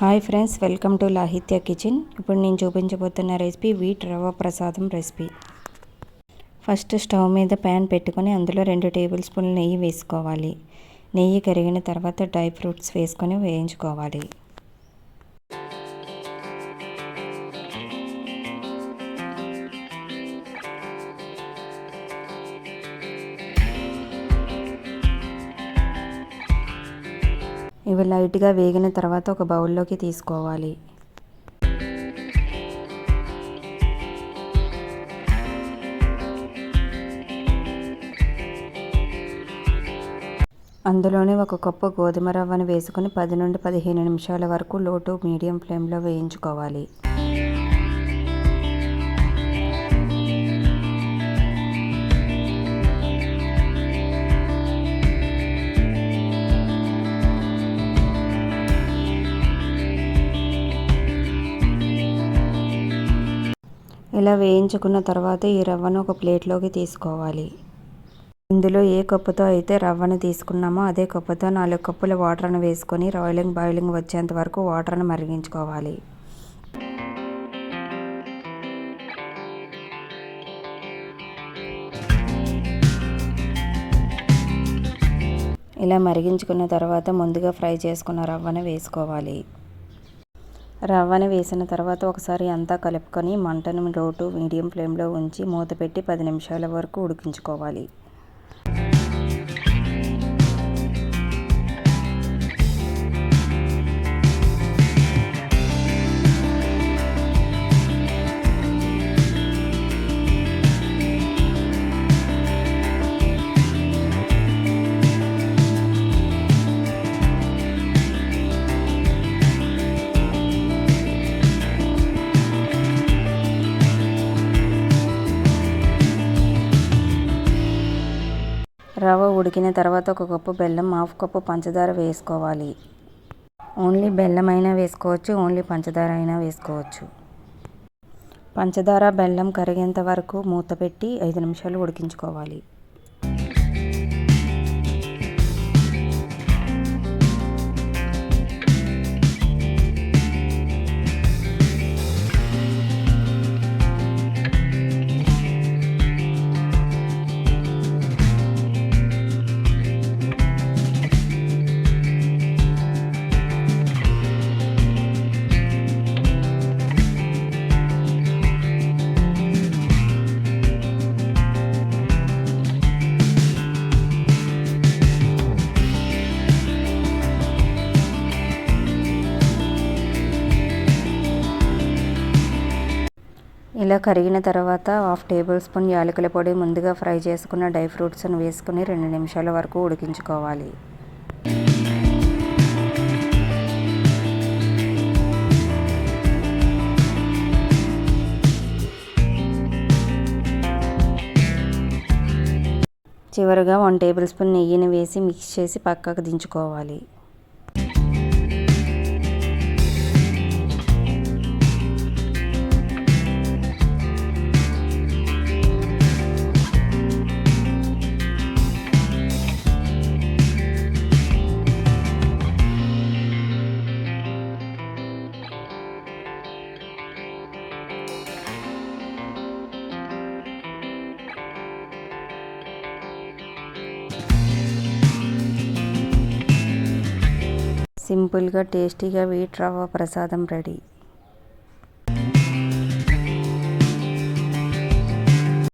Hi friends, welcome to Lahitya kitchen. ఇప్పుడు నేను చూపించబోతున్న recipe wheat rava prasadam recipe. First stove మీద ప్యాన్ పెట్టుకొని అందులో 2 టేబుల్ స్పూన్ల నెయ్యి వేసుకోవాలి. నెయ్యి కరిగిన తర్వాత డ్రై ఫ్రూట్స్ వేసుకొని వేయించుకోవాలి. ఇవి లైట్గా వేగిన తర్వాత ఒక బౌల్లోకి తీసుకోవాలి. అందులోనే 1 కప్పు గోధుమ రవ్వను వేసుకొని 10 నుండి 15 నిమిషాల వరకు లో టు మీడియం ఫ్లేమ్లో వేయించుకోవాలి. ఇలా వేయించుకున్న తర్వాత ఈ రవ్వను ఒక ప్లేట్లోకి తీసుకోవాలి. ఇందులో ఏ కప్పుతో అయితే రవ్వను తీసుకున్నామో అదే కప్పుతో 4 కప్పుల వాటర్ను వేసుకొని బాయిలింగ్ వచ్చేంత వరకు వాటర్ను మరిగించుకోవాలి. ఇలా మరిగించుకున్న తర్వాత ముందుగా ఫ్రై చేసుకున్న రవ్వను వేసుకోవాలి. రవ్వను వేసిన తర్వాత ఒకసారి అంతా కలుపుకొని మంటను లో టు మీడియం ఫ్లేమ్లో ఉంచి మూత పెట్టి 10 నిమిషాల వరకు ఉడికించుకోవాలి. రవ్వ ఉడికిన తర్వాత 1 కప్పు బెల్లం, 1/2 కప్పు పంచదార వేసుకోవాలి. ఓన్లీ బెల్లం అయినా వేసుకోవచ్చు, ఓన్లీ పంచదార అయినా వేసుకోవచ్చు. పంచదార బెల్లం కరిగేంత వరకు మూత పెట్టి 5 నిమిషాలు ఉడికించుకోవాలి. ఇలా కరిగిన తర్వాత 1/2 టేబుల్ స్పూన్ యాలకుల పొడి, ముందుగా ఫ్రై చేసుకున్న డ్రై ఫ్రూట్స్ను వేసుకుని 2 నిమిషాల వరకు ఉడికించుకోవాలి. చివరగా 1 టేబుల్ స్పూన్ నెయ్యిని వేసి మిక్స్ చేసి పక్కకు దించుకోవాలి. సింపుల్గా టేస్టీగా వీట్ రవ్వ ప్రసాదం రెడీ.